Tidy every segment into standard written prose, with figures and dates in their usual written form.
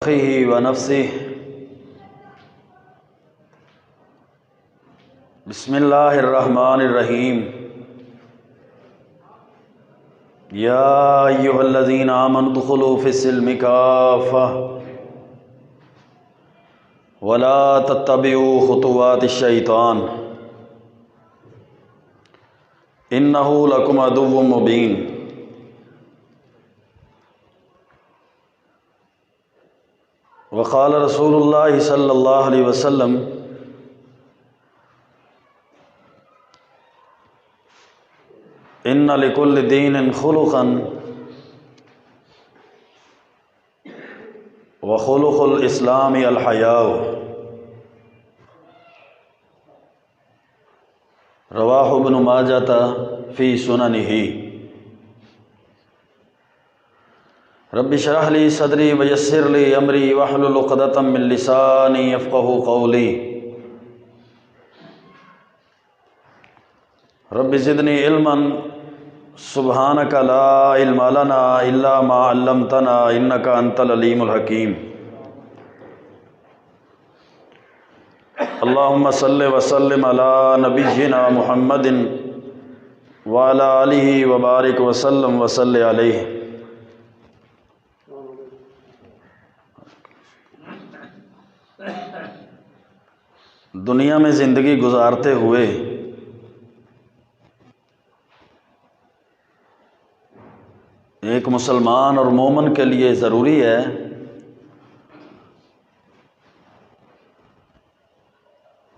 أخيه ونفسه بسم الله الرحمن الرحيم يا أيها الذين آمنوا ادخلوا في السلم كافة ولا تتبعوا خطوات الشيطان إنه لكم عدو مبين وقال رسول الله صلى الله عليه وسلم إن لكل دين خلقا وخلق الإسلام الحياء رواه ابن ماجة في سننه رب اشرح لي صدري ويسر لي امري واحلل عقدة من لساني يفقهوا قولي رب زدني علما سبحانك لا علم لنا الا ما علمتنا انك انت العليم الحكيم اللهم صل وسلم على نبينا محمد وعلى آله وبارك وسلم وصل عليه. دنیا میں زندگی گزارتے ہوئے ایک مسلمان اور مومن کے لیے ضروری ہے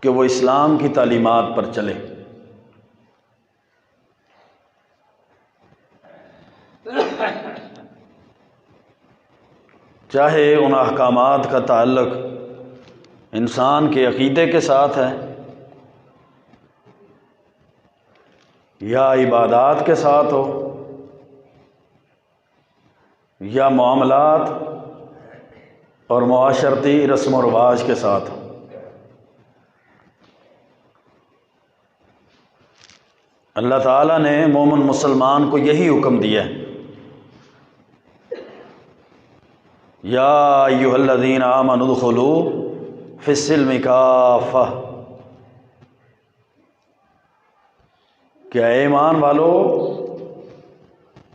کہ وہ اسلام کی تعلیمات پر چلے. چاہے ان احکامات کا تعلق انسان کے عقیدے کے ساتھ ہے یا عبادات کے ساتھ ہو یا معاملات اور معاشرتی رسم و رواج کے ساتھ ہو. اللہ تعالیٰ نے مومن مسلمان کو یہی حکم دیا ہے یا ایھا الذین آمنوا ادخلوا فی السلم کافہ کہ اے ایمان والو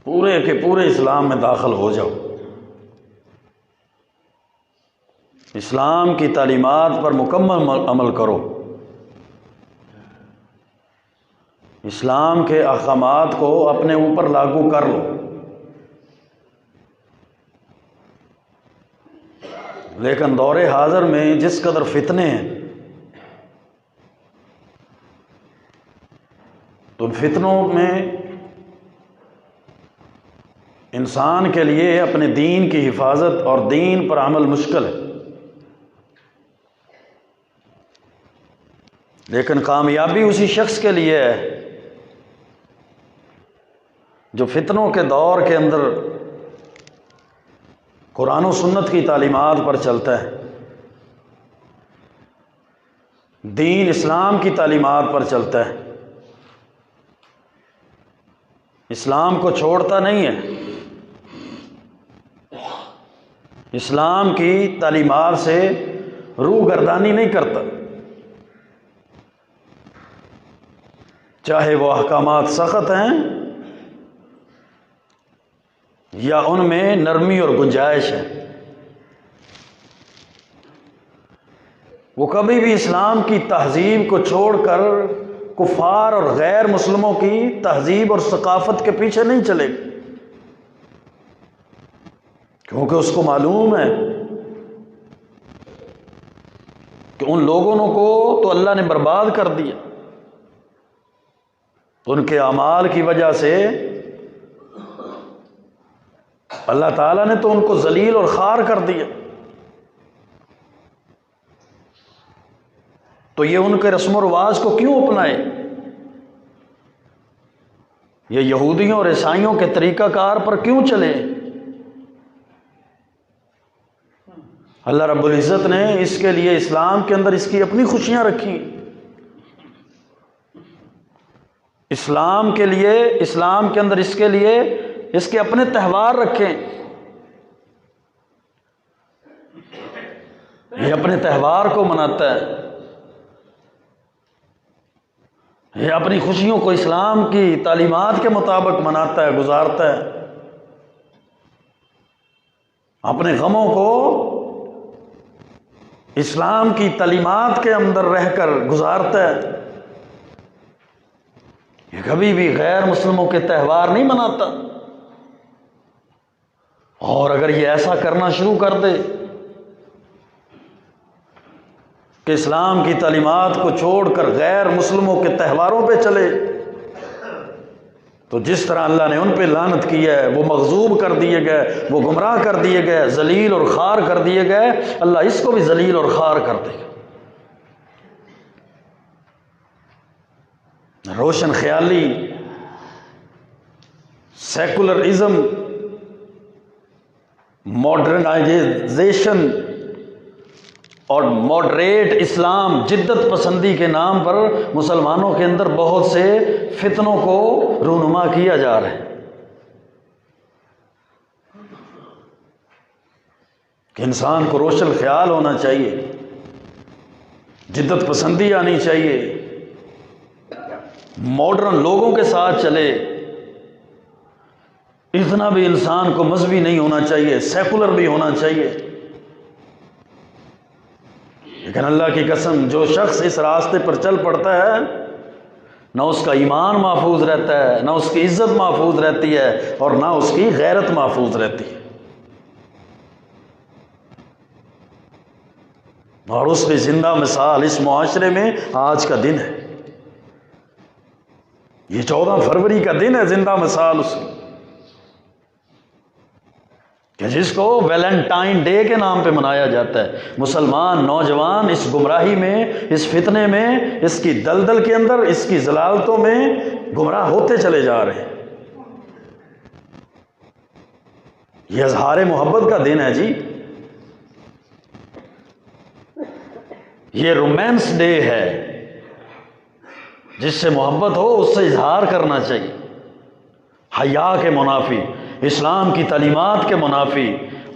پورے کے پورے اسلام میں داخل ہو جاؤ. اسلام کی تعلیمات پر مکمل عمل کرو. اسلام کے احکامات کو اپنے اوپر لاگو کر لو. لیکن دور حاضر میں جس قدر فتنے ہیں تو ان فتنوں میں انسان کے لیے اپنے دین کی حفاظت اور دین پر عمل مشکل ہے. لیکن کامیابی اسی شخص کے لیے ہے جو فتنوں کے دور کے اندر قرآن و سنت کی تعلیمات پر چلتا ہے، دین اسلام کی تعلیمات پر چلتا ہے، اسلام کو چھوڑتا نہیں ہے، اسلام کی تعلیمات سے روح گردانی نہیں کرتا، چاہے وہ احکامات سخت ہیں یا ان میں نرمی اور گنجائش ہے. وہ کبھی بھی اسلام کی تہذیب کو چھوڑ کر کفار اور غیر مسلموں کی تہذیب اور ثقافت کے پیچھے نہیں چلے گا، کیونکہ اس کو معلوم ہے کہ ان لوگوں کو تو اللہ نے برباد کر دیا. ان کے اعمال کی وجہ سے اللہ تعالیٰ نے تو ان کو ذلیل اور خوار کر دیا. تو یہ ان کے رسم و رواج کو کیوں اپنائے؟ یہ یہودیوں اور عیسائیوں کے طریقہ کار پر کیوں چلے؟ اللہ رب العزت نے اس کے لیے اسلام کے اندر اس کی اپنی خوشیاں رکھی. اسلام کے لیے، اسلام کے اندر اس کے لیے اس کے اپنے تہوار رکھیں. یہ اپنے تہوار کو مناتا ہے، یہ اپنی خوشیوں کو اسلام کی تعلیمات کے مطابق مناتا ہے، گزارتا ہے، اپنے غموں کو اسلام کی تعلیمات کے اندر رہ کر گزارتا ہے۔ یہ کبھی بھی غیر مسلموں کے تہوار نہیں مناتا، اور اگر یہ ایسا کرنا شروع کر دے کہ اسلام کی تعلیمات کو چھوڑ کر غیر مسلموں کے تہواروں پہ چلے، تو جس طرح اللہ نے ان پہ لعنت کی ہے، وہ مغضوب کر دیے گئے، وہ گمراہ کر دیے گئے، ذلیل اور خوار کر دیے گئے، اللہ اس کو بھی ذلیل اور خوار کر دے گا۔ روشن خیالی، سیکولرزم، ماڈرنائزیشن اور ماڈریٹ اسلام، جدت پسندی کے نام پر مسلمانوں کے اندر بہت سے فتنوں کو رونما کیا جا رہا ہے کہ انسان کو روشن خیال ہونا چاہیے، جدت پسندی آنی چاہیے، ماڈرن لوگوں کے ساتھ چلے، اتنا بھی انسان کو مذہبی نہیں ہونا چاہیے، سیکولر بھی ہونا چاہیے۔ لیکن اللہ کی قسم، جو شخص اس راستے پر چل پڑتا ہے، نہ اس کا ایمان محفوظ رہتا ہے، نہ اس کی عزت محفوظ رہتی ہے، اور نہ اس کی غیرت محفوظ رہتی ہے، اور اس کی زندہ مثال اس معاشرے میں آج کا دن ہے۔ یہ 14 فروری کا دن ہے، زندہ مثال اس کی، کہ جس کو ویلنٹائن ڈے کے نام پہ منایا جاتا ہے۔ مسلمان نوجوان اس گمراہی میں، اس فتنے میں، اس کی دلدل کے اندر، اس کی ضلالتوں میں گمراہ ہوتے چلے جا رہے ہیں۔ یہ اظہار محبت کا دن ہے جی، یہ رومانس ڈے ہے، جس سے محبت ہو اس سے اظہار کرنا چاہیے، حیا کے منافی، اسلام کی تعلیمات کے منافی،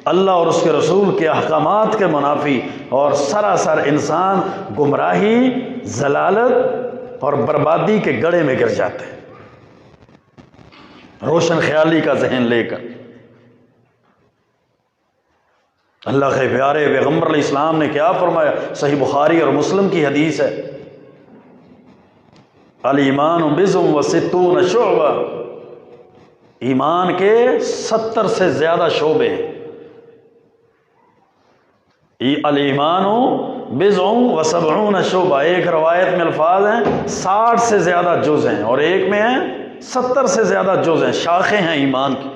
اللہ اور اس کے رسول کے احکامات کے منافی، اور سراسر انسان گمراہی، ضلالت اور بربادی کے گڑھے میں گر جاتے ہیں روشن خیالی کا ذہن لے کر۔ اللہ کے پیارے پیغمبر علیہ السلام نے کیا فرمایا؟ صحیح بخاری اور مسلم کی حدیث ہے، الایمان بضع وستون شعبہ، ایمان کے 70 سے زیادہ شعبے ہیں۔ الایمان بضع وسبعون شعبہ، ایک روایت میں الفاظ ہیں 60 سے زیادہ جز ہیں، اور ایک میں ہیں 70 سے زیادہ جز ہیں، شاخیں ہیں ایمان کی۔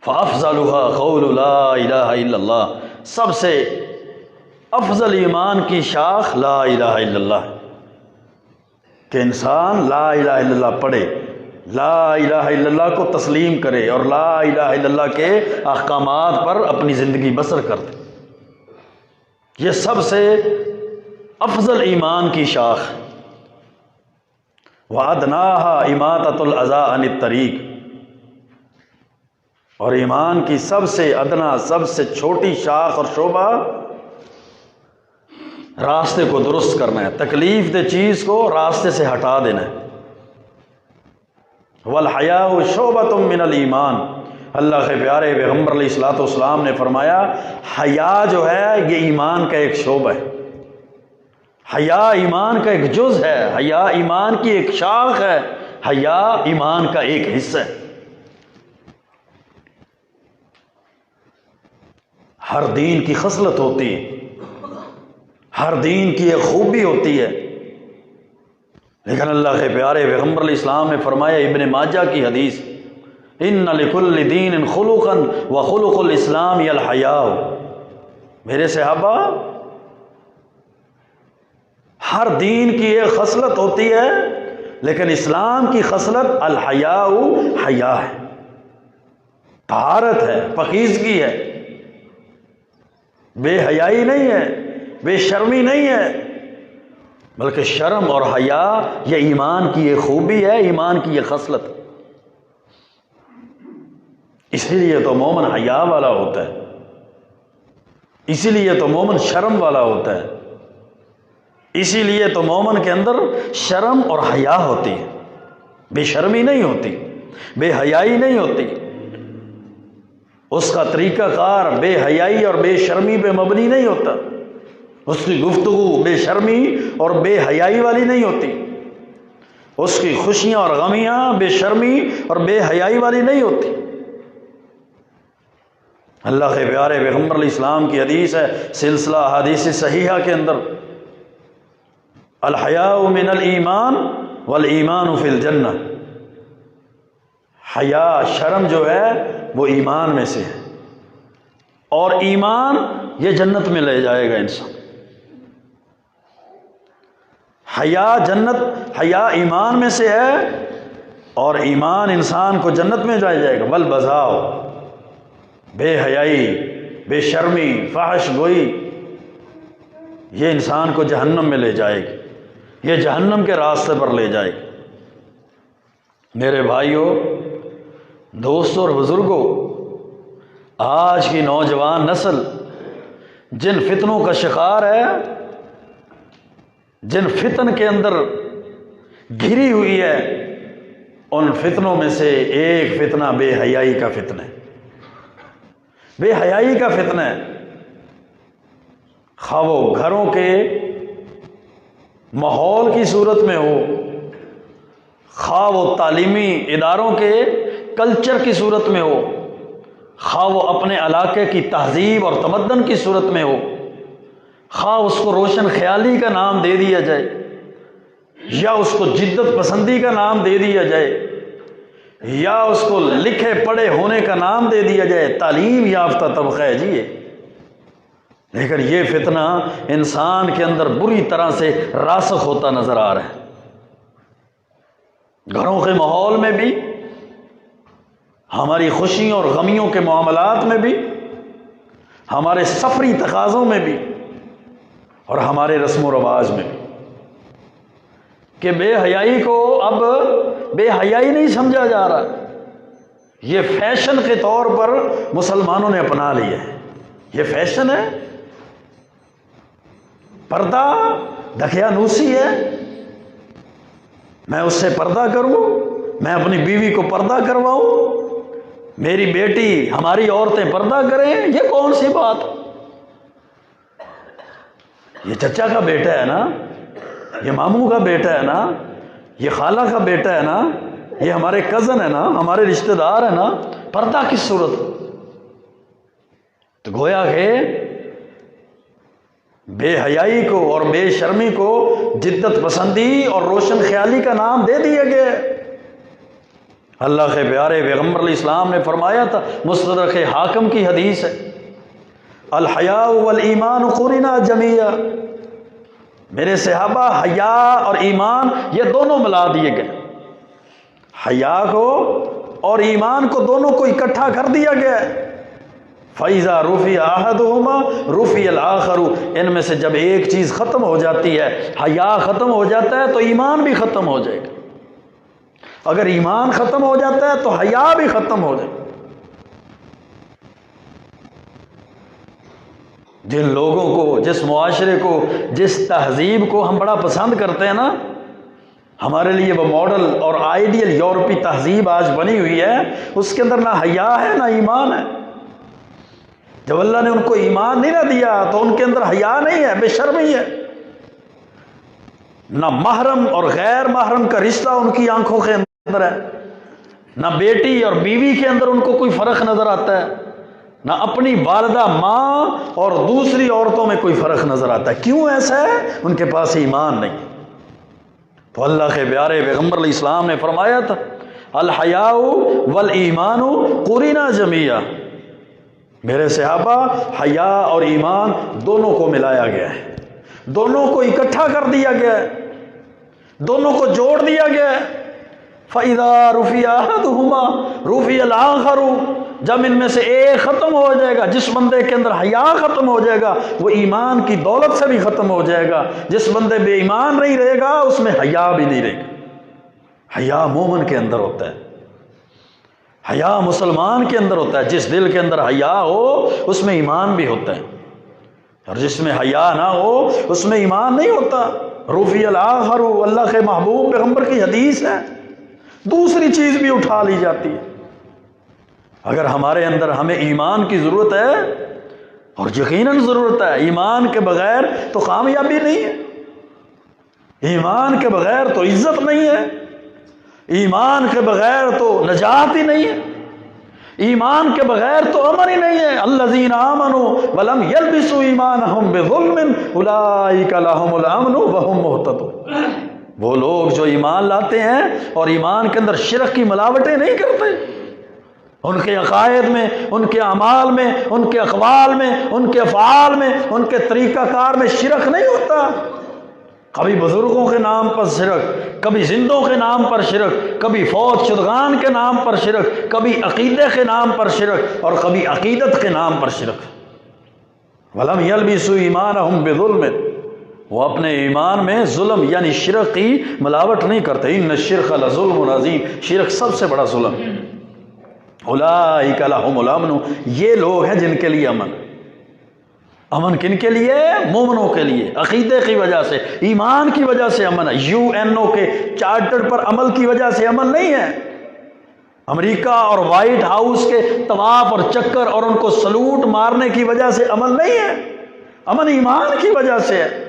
فافضلها قول لا الہ الا اللہ، سب سے افضل ایمان کی شاخ لا الہ الا اللہ ہے، کہ انسان لا الہ الا اللہ پڑھے، لا الہ الا اللہ کو تسلیم کرے، اور لا الہ الا اللہ کے احکامات پر اپنی زندگی بسر کر دے۔ یہ سب سے افضل ایمان کی شاخ ہے۔ وَأَدْنَاهَا إِمَاطَةُ الْأَذَىٰ عَنِ الطَّرِيقِ، اور ایمان کی سب سے ادنا، سب سے چھوٹی شاخ اور شعبہ راستے کو درست کرنا ہے، تکلیف دہ چیز کو راستے سے ہٹا دینا ہے۔ وَالْحَيَاءُ شُعْبَةٌ مِّنَ الْإِيمَانِ، اللہ کے پیارے پیغمبر علیہ الصلوۃ والسلام نے فرمایا، حیا جو ہے یہ ایمان کا ایک شعبہ ہے، حیا ایمان کا ایک جز ہے، حیا ایمان کی ایک شاخ ہے، حیا ایمان کا ایک حصہ ہے۔ ہر دین کی خصلت ہوتی ہے، ہر دین کی ایک خوبی ہوتی ہے، لیکن اللہ کے پیارے پیغمبر علیہ السلام نے فرمایا، ابن ماجہ کی حدیث، ان لکل دین خلقا وخلق الاسلام الحیاء، میرے صحابہ، ہر دین کی ایک خصلت ہوتی ہے، لیکن اسلام کی خصلت الحیاء، حیا ہے، طہارت ہے، پاکیزگی ہے، بے حیائی نہیں ہے، بے شرمی نہیں ہے، بلکہ شرم اور حیا یہ ایمان کی ایک خوبی ہے، ایمان کی یہ خصلت۔ اسی لیے تو مومن حیا والا ہوتا ہے۔ اسی لیے تو مومن شرم والا ہوتا ہے، اسی لیے تو مومن کے اندر شرم اور حیا ہوتی ہے، بے شرمی نہیں ہوتی، بے حیائی نہیں ہوتی۔ اس کا طریقہ کار بے حیائی اور بے شرمی پہ مبنی نہیں ہوتا، اس کی گفتگو بے شرمی اور بے حیائی والی نہیں ہوتی، اس کی خوشیاں اور غمیاں بے شرمی اور بے حیائی والی نہیں ہوتی۔ اللہ کے پیارے پیغمبر علیہ السلام کی حدیث ہے، سلسلہ احادیث صحیحہ کے اندر، الحیاء من الایمان والایمان فی الجنہ، حیا شرم جو ہے وہ ایمان میں سے ہے، اور ایمان یہ جنت میں لے جائے گا انسان۔ حیا حیا ایمان میں سے ہے، اور ایمان انسان کو جنت میں لے جائے گا۔ بل بذاؤ، بے حیائی، بے شرمی، فحش گوئی، یہ انسان کو جہنم میں لے جائے گی، یہ جہنم کے راستے پر لے جائے گی۔ میرے بھائیوں، دوستوں اور بزرگوں، آج کی نوجوان نسل جن فتنوں کا شکار ہے، جن فتن کے اندر گھری ہوئی ہے، ان فتنوں میں سے ایک فتنہ بے حیائی کا فتنہ ہے، بے حیائی کا فتنہ ہے۔ خواہ وہ گھروں کے ماحول کی صورت میں ہو، خواہ وہ تعلیمی اداروں کے کلچر کی صورت میں ہو، خواہ وہ اپنے علاقے کی تہذیب اور تمدن کی صورت میں ہو، خواہ اس کو روشن خیالی کا نام دے دیا جائے، یا اس کو جدت پسندی کا نام دے دیا جائے، یا اس کو لکھے پڑھے ہونے کا نام دے دیا جائے، تعلیم یافتہ طبقہ ہے جی یہ، لیکن یہ فتنہ انسان کے اندر بری طرح سے راسخ ہوتا نظر آ رہا ہے۔ گھروں کے ماحول میں بھی، ہماری خوشیوں اور غمیوں کے معاملات میں بھی، ہمارے سفری تقاضوں میں بھی، اور ہمارے رسم و رواج میں بھی، کہ بے حیائی کو اب بے حیائی نہیں سمجھا جا رہا، یہ فیشن کے طور پر مسلمانوں نے اپنا لیا ہے۔ یہ فیشن ہے، پردہ دقیانوسی ہے، میں اس سے پردہ کروں، میں اپنی بیوی کو پردہ کرواؤں، میری بیٹی، ہماری عورتیں پردہ کریں، یہ کون سی بات؟ یہ چچا کا بیٹا ہے نا، یہ ماموں کا بیٹا ہے نا، یہ خالہ کا بیٹا ہے نا، یہ ہمارے کزن ہے نا، ہمارے رشتہ دار ہے نا، پردہ کس صورت؟ تو گویا کہ بے حیائی کو اور بے شرمی کو جدت پسندی اور روشن خیالی کا نام دے دیا گیا۔ اللہ کے پیارے پیغمبر علیہ السلام نے فرمایا تھا، مستدرک حاکم کی حدیث ہے، الحیاء والایمان قرنا جمیعا، میرے صحابہ حیا اور ایمان یہ دونوں ملا دیے گئے، حیا کو اور ایمان کو دونوں کو اکٹھا کر دیا گیا ہے۔ فَإِذَا رُفِعَ أَحَدُهُمَا رُفِعَ الْآخَرُ، ان میں سے جب ایک چیز ختم ہو جاتی ہے، حیا ختم ہو جاتا ہے تو ایمان بھی ختم ہو جائے گا، اگر ایمان ختم ہو جاتا ہے تو حیا بھی ختم ہو جائے گا۔ جن لوگوں کو، جس معاشرے کو، جس تہذیب کو ہم بڑا پسند کرتے ہیں نا، ہمارے لیے وہ ماڈل اور آئیڈیل یورپی تہذیب آج بنی ہوئی ہے، اس کے اندر نہ حیا ہے نہ ایمان ہے۔ جب اللہ نے ان کو ایمان نہیں نہ دیا تو ان کے اندر حیا نہیں ہے، بے شرمی ہے، نہ محرم اور غیر محرم کا رشتہ ان کی آنکھوں کے اندر ہے، نہ بیٹی اور بیوی کے اندر ان کو کوئی فرق نظر آتا ہے، نہ اپنی والدہ ماں اور دوسری عورتوں میں کوئی فرق نظر آتا ہے۔ کیوں ایسا ہے؟ ان کے پاس ایمان نہیں۔ تو اللہ کے پیارے پیغمبر علیہ السلام نے فرمایا تھا، الحیاء والایمان قرنا جمیعا، میرے صحابہ حیا اور ایمان دونوں کو ملایا گیا ہے، دونوں کو اکٹھا کر دیا گیا ہے، دونوں کو جوڑ دیا گیا ہے۔ فَإِذَا رُفِعَ أَحَدُهُمَا رُفِعَ الْآخَرُ، جب ان میں سے ایک ختم ہو جائے گا، جس بندے کے اندر حیا ختم ہو جائے گا وہ ایمان کی دولت سے بھی ختم ہو جائے گا، جس بندے بے ایمان نہیں رہے گا اس میں حیا بھی نہیں رہے گا۔ حیا مومن کے اندر ہوتا ہے، حیا مسلمان کے اندر ہوتا ہے، جس دل کے اندر حیا ہو اس میں ایمان بھی ہوتا ہے۔ اور جس میں حیا نہ ہو اس میں ایمان نہیں ہوتا۔ رفیع الآخر، اللہ کے محبوب پیغمبر کی حدیث ہے، دوسری چیز بھی اٹھا لی جاتی ہے۔ اگر ہمارے اندر ہمیں ایمان کی ضرورت ہے، اور یقیناً ضرورت ہے، ایمان کے بغیر تو کامیابی نہیں ہے، ایمان کے بغیر تو عزت نہیں ہے، ایمان کے بغیر تو نجات ہی نہیں ہے، ایمان کے بغیر تو امن ہی نہیں ہے۔ الذین آمنوا ولم یلبسوا ایمانہم بظلم اولئک لہم الامن وہم مہتدون۔ وہ لوگ جو ایمان لاتے ہیں اور ایمان کے اندر شرک کی ملاوٹیں نہیں کرتے، ان کے عقائد میں، ان کے اعمال میں، ان کے اقوال میں، ان کے افعال میں، ان کے طریقہ کار میں شرک نہیں ہوتا۔ کبھی بزرگوں کے نام پر شرک، کبھی زندوں کے نام پر شرک، کبھی فوت شدگان کے نام پر شرک، کبھی عقیدے کے نام پر شرک، اور کبھی عقیدت کے نام پر شرک۔ وَلَمْ يَلْبِسُوا إِيمَانَهُمْ بِظُلْمٍ، وہ اپنے ایمان میں ظلم یعنی شرک کی ملاوٹ نہیں کرتے۔ إِنَّ الشِّرْكَ لَظُلْمٌ عَظِيمٌ، شرک سب سے بڑا ظلم۔ اولئک لہم الامن، یہ لوگ ہیں جن کے لیے امن۔ امن کن کے لیے؟ مومنوں کے لیے، عقیدے کی وجہ سے، ایمان کی وجہ سے امن ہے۔ UN کے چارٹر پر عمل کی وجہ سے امن نہیں ہے، امریکہ اور وائٹ ہاؤس کے طواف اور چکر اور ان کو سلوٹ مارنے کی وجہ سے امن نہیں ہے، امن ایمان کی وجہ سے ہے۔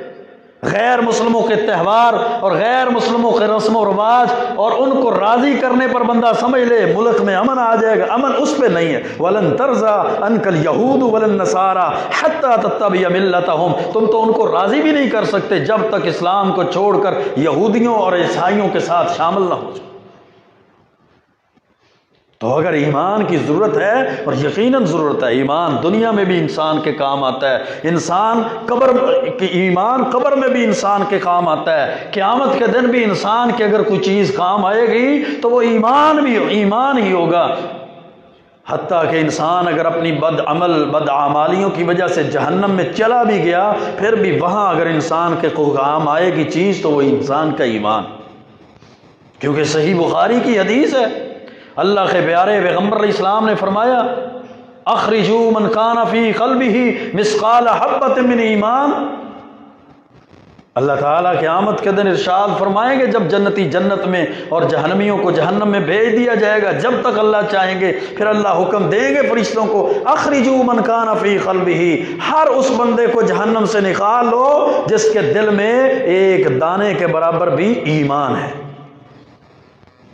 غیر مسلموں کے تہوار اور غیر مسلموں کے رسم و رواج اور ان کو راضی کرنے پر بندہ سمجھ لے ملک میں امن آ جائے گا، امن اس پہ نہیں ہے۔ وَلَن تَرْضَىٰ عَنْكَ الْيَهُودُ وَلَا النَّصَارَىٰ حَتَّىٰ تَتَّبِعَ مِلَّتَهُمْ، تم تو ان کو راضی بھی نہیں کر سکتے جب تک اسلام کو چھوڑ کر یہودیوں اور عیسائیوں کے ساتھ شامل نہ ہو جائے۔ تو اگر ایمان کی ضرورت ہے، اور یقیناً ضرورت ہے، ایمان دنیا میں بھی انسان کے کام آتا ہے، انسان ایمان قبر میں بھی انسان کے کام آتا ہے، قیامت کے دن بھی انسان کے اگر کوئی چیز کام آئے گی تو وہ ایمان ہی ہوگا۔ حتیٰ کہ انسان اگر اپنی بد اعمالیوں کی وجہ سے جہنم میں چلا بھی گیا، پھر بھی وہاں اگر انسان کے کام آئے گی چیز تو وہ انسان کا ایمان، کیونکہ صحیح بخاری کی حدیث ہے، اللہ کے پیارے پیغمبر علیہ السلام نے فرمایا اخرجوا من کان فی قلبہ مثقال حبۃ من ایمان۔ اللہ تعالیٰ قیامت کے دن ارشاد فرمائیں گے جب جنتی جنت میں اور جہنمیوں کو جہنم میں بھیج دیا جائے گا، جب تک اللہ چاہیں گے پھر اللہ حکم دیں گے فرشتوں کو اخرجوا من کان فی قلبہ، ہر اس بندے کو جہنم سے نکال لو جس کے دل میں ایک دانے کے برابر بھی ایمان ہے۔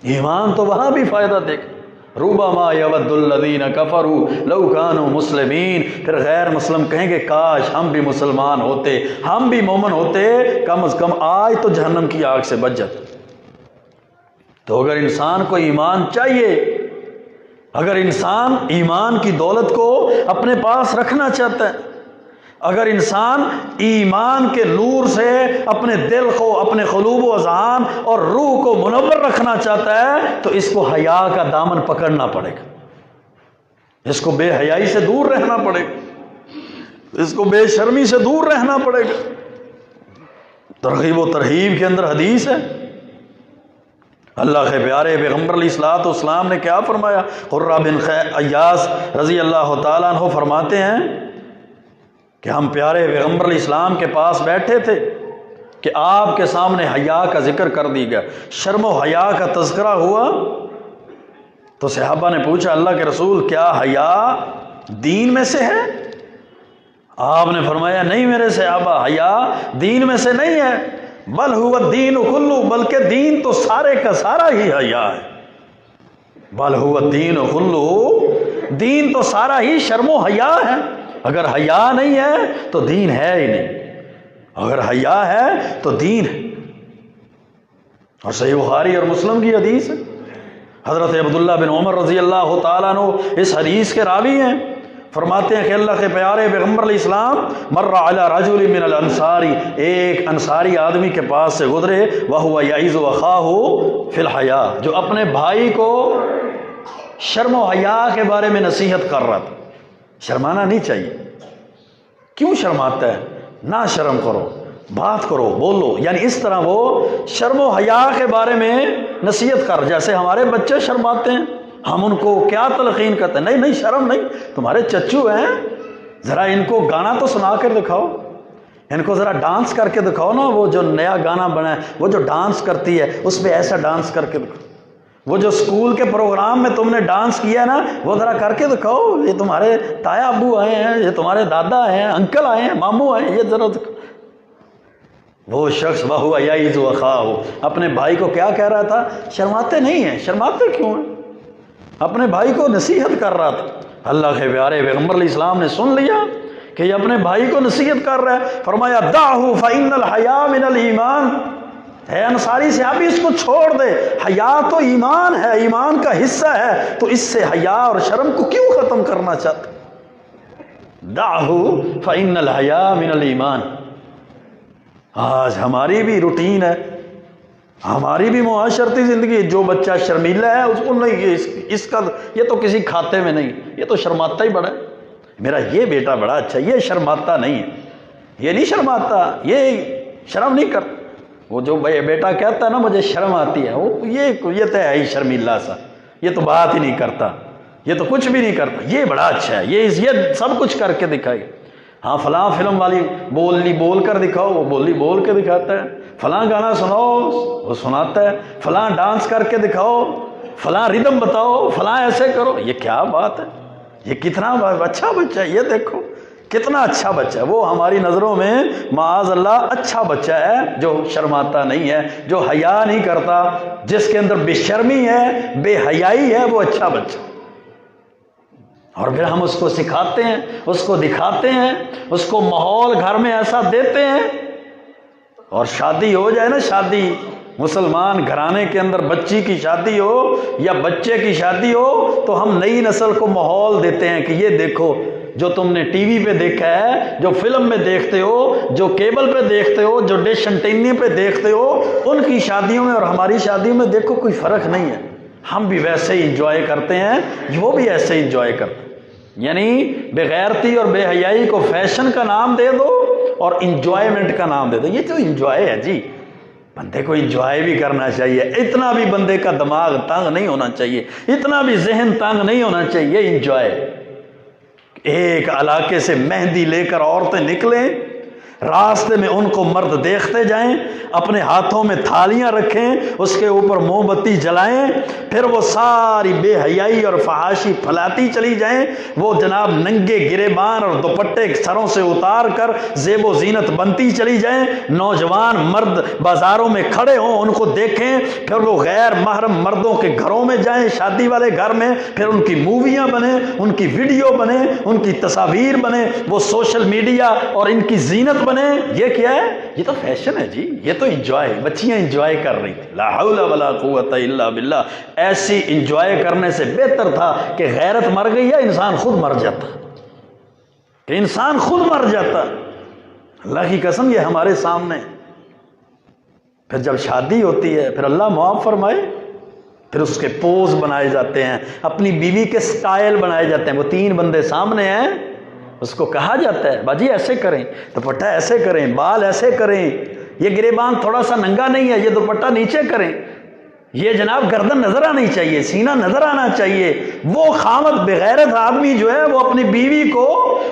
ایمان تو وہاں بھی فائدہ دے گا۔ ربما یود الذین کفروا لو کانوا مسلمین، پھر غیر مسلم کہیں گے کاش ہم بھی مسلمان ہوتے، ہم بھی مومن ہوتے، کم از کم آج تو جہنم کی آگ سے بچ جاتے۔ تو اگر انسان کو ایمان چاہیے، اگر انسان ایمان کی دولت کو اپنے پاس رکھنا چاہتا ہے، اگر انسان ایمان کے نور سے اپنے دل کو، اپنے قلوب و اذہان اور روح کو منور رکھنا چاہتا ہے تو اس کو حیا کا دامن پکڑنا پڑے گا، اس کو بے حیائی سے دور رہنا پڑے گا، اس کو بے شرمی سے دور رہنا پڑے گا۔ ترغیب و ترہیب کے اندر حدیث ہے، اللہ کے پیارے پیغمبر علیہ الصلوۃ والسلام نے کیا فرمایا؟ قرہ بن ایاس رضی اللہ تعالیٰ عنہ فرماتے ہیں کہ ہم پیارے پیغمبر علیہ السلام کے پاس بیٹھے تھے کہ آپ کے سامنے حیا کا ذکر کر دی گیا، شرم و حیا کا تذکرہ ہوا، تو صحابہ نے پوچھا اللہ کے رسول کیا حیا دین میں سے ہے؟ آپ نے فرمایا نہیں میرے صحابہ، حیا دین میں سے نہیں ہے، بل هو الدین کلہ، بلکہ دین تو سارے کا سارا ہی حیا ہے۔ بل هو الدین کلہ، دین تو سارا ہی شرم و حیا ہے۔ اگر حیا نہیں ہے تو دین ہے ہی نہیں، اگر حیا ہے تو دین ہے۔ اور صحیح بخاری اور مسلم کی حدیث ہے، حضرت عبداللہ بن عمر رضی اللہ تعالیٰ عنہ اس حدیث کے راوی ہیں، فرماتے ہیں کہ اللہ کے پیارے پیغمبر علیہ السلام مر علی رجل من الانصار، ایک انصاری آدمی کے پاس سے گزرے، وہو یعظ اخاہ فی الحیا، جو اپنے بھائی کو شرم و حیا کے بارے میں نصیحت کر رہا تھا۔ شرمانا نہیں چاہیے، کیوں شرماتا ہے؟ نہ شرم کرو، بات کرو، بولو، یعنی اس طرح وہ شرم و حیا کے بارے میں نصیحت کر، جیسے ہمارے بچے شرماتے ہیں ہم ان کو کیا تلقین کرتے ہیں، نہیں شرم نہیں، تمہارے چچو ہیں، ذرا ان کو گانا تو سنا کر دکھاؤ، ان کو ذرا ڈانس کر کے دکھاؤ نا، وہ جو نیا گانا بنا ہے، وہ جو ڈانس کرتی ہے اس پہ ایسا ڈانس کر کے دکھاؤ، وہ جو اسکول کے پروگرام میں تم نے ڈانس کیا ہے نا وہ ذرا کر کے دکھاؤ، یہ تمہارے تایا ابو آئے ہیں، یہ تمہارے دادا ہیں، انکل آئے ہیں، ماموں آئے ہیں، یہ ذرا دکھاؤ۔ وہ شخص وہو یعظ اخاہ، اپنے بھائی کو کیا کہہ رہا تھا؟ شرماتے نہیں ہیں، شرماتے کیوں ہیں؟ اپنے بھائی کو نصیحت کر رہا تھا۔ اللہ کے پیارے پیغمبر علیہ السلام نے سن لیا کہ یہ اپنے بھائی کو نصیحت کر رہا ہے، فرمایا دعہ فإن الحیاء من الایمان، اے انصاری صحابی اس کو چھوڑ دے، حیا تو ایمان ہے، ایمان کا حصہ ہے، تو اس سے حیا اور شرم کو کیوں ختم کرنا چاہتا؟ دعہ فإن الحیاء من الایمان۔ آج ہماری بھی روٹین ہے، ہماری بھی معاشرتی زندگی، جو بچہ شرمیلا ہے اس کو نہیں، اس کا یہ تو کسی کھاتے میں نہیں، یہ تو شرماتا ہی بڑا ہے، میرا یہ بیٹا بڑا اچھا، یہ شرماتا نہیں ہے، یہ نہیں شرماتا، یہ شرم نہیں کرتا۔ وہ جو بیٹا کہتا ہے نا مجھے شرم آتی ہے، وہ یہ تو ہے ہی شرمیلا سا، یہ تو بات ہی نہیں کرتا، یہ تو کچھ بھی نہیں کرتا، یہ بڑا اچھا ہے، یہ سب کچھ کر کے دکھائے گا۔ ہاں فلاں فلم والی بولی بول کر دکھاؤ، وہ بولی بول کے دکھاتا ہے، فلاں گانا سناؤ وہ سناتا ہے، فلاں ڈانس کر کے دکھاؤ، فلاں ردم بتاؤ، فلاں ایسے کرو، یہ کیا بات ہے؟ یہ کتنا اچھا بچہ ہے، یہ دیکھو کتنا اچھا بچہ ہے۔ وہ ہماری نظروں میں معاذ اللہ اچھا بچہ ہے جو شرماتا نہیں ہے، جو حیا نہیں کرتا، جس کے اندر بے شرمی ہے، بے حیائی ہے، وہ اچھا بچہ۔ اور پھر ہم اس کو سکھاتے ہیں، اس کو دکھاتے ہیں، اس کو ماحول گھر میں ایسا دیتے ہیں، اور شادی ہو جائے نا، شادی مسلمان گھرانے کے اندر بچی کی شادی ہو یا بچے کی شادی ہو تو ہم نئی نسل کو ماحول دیتے ہیں کہ یہ دیکھو جو تم نے ٹی وی پہ دیکھا ہے، جو فلم میں دیکھتے ہو، جو کیبل پہ دیکھتے ہو، جو ڈش انٹینی پہ دیکھتے ہو، ان کی شادیوں میں اور ہماری شادیوں میں دیکھو کوئی فرق نہیں ہے، ہم بھی ویسے ہی انجوائے کرتے ہیں، وہ بھی ایسے ہی انجوائے کرتے ہیں۔ یعنی بے غیرتی اور بے حیائی کو فیشن کا نام دے دو اور انجوائمنٹ کا نام دے دو، یہ تو انجوائے ہے جی، بندے کو انجوائے بھی کرنا چاہیے، اتنا بھی بندے کا دماغ تنگ نہیں ہونا چاہیے، اتنا بھی ذہن تنگ نہیں ہونا چاہیے، انجوائے۔ ایک علاقے سے مہندی لے کر عورتیں نکلیں، راستے میں ان کو مرد دیکھتے جائیں، اپنے ہاتھوں میں تھالیاں رکھیں، اس کے اوپر موم بتی جلائیں، پھر وہ ساری بے حیائی اور فحاشی پھیلاتی چلی جائیں، وہ جناب ننگے گریبان اور دوپٹے سروں سے اتار کر زیب و زینت بنتی چلی جائیں، نوجوان مرد بازاروں میں کھڑے ہوں ان کو دیکھیں، پھر وہ غیر محرم مردوں کے گھروں میں جائیں، شادی والے گھر میں، پھر ان کی موویاں بنیں، ان کی ویڈیو بنے، ان کی تصاویر بنے، وہ سوشل میڈیا اور ان کی زینت بنے۔ یہ کیا ہے؟ یہ تو فیشن ہے جی، یہ تو انجوائے، بچیاں انجوائے کر رہی تھی، لا حول ولا قوت الا باللہ۔ ایسی انجوائے کرنے سے بہتر تھا کہ غیرت مر گئی ہے، انسان خود مر جاتا، کہ انسان خود مر جاتا۔ اللہ کی قسم یہ ہمارے سامنے۔ پھر جب شادی ہوتی ہے پھر اللہ معاف فرمائے، پھر اس کے پوز بنائے جاتے ہیں، اپنی بیوی کے سٹائل بنائے جاتے ہیں، وہ 3 بندے سامنے ہیں، اس کو کہا جاتا ہے باجی ایسے کریں، دوپٹہ ایسے کریں، بال ایسے کریں، یہ گریبان تھوڑا سا ننگا نہیں ہے، یہ دوپٹہ نیچے کریں، یہ جناب گردن نظر آنی چاہیے، سینہ نظر آنا چاہیے۔ وہ خامد بغیرت آدمی جو ہے وہ اپنی بیوی کو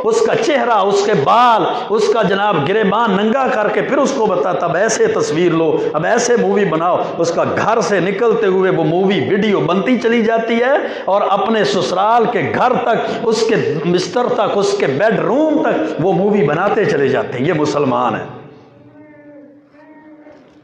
اس کا چہرہ، اس کے بال، اس کا جناب گریبان ننگا کر کے پھر اس کو بتاتا اب ایسے تصویر لو، اب ایسے مووی بناؤ۔ اس کا گھر سے نکلتے ہوئے وہ مووی ویڈیو بنتی چلی جاتی ہے، اور اپنے سسرال کے گھر تک، اس کے بستر تک، اس کے بیڈ روم تک وہ مووی بناتے چلے جاتے ہیں۔ یہ مسلمان ہیں۔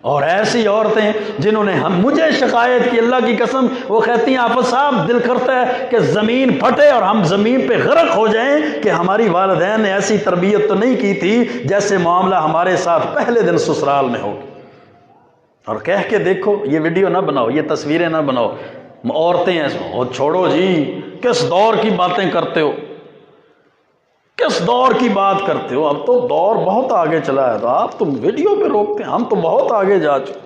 اور ایسی عورتیں جنہوں نے مجھے شکایت کی، اللہ کی قسم، وہ کہتی ہیں آفت صاحب دل کرتا ہے کہ زمین پھٹے اور ہم زمین پہ غرق ہو جائیں کہ ہماری والدین نے ایسی تربیت تو نہیں کی تھی جیسے معاملہ ہمارے ساتھ پہلے دن سسرال میں ہوگا۔ اور کہہ کے دیکھو، یہ ویڈیو نہ بناؤ، یہ تصویریں نہ بناؤ، عورتیں ایسے چھوڑو جی، کس دور کی باتیں کرتے ہو، کس دور کی بات کرتے ہو؟ اب تو دور بہت آگے چلا ہے، تو آپ تم ویڈیو پہ روکتے ہیں، ہم تو بہت آگے جا چکے۔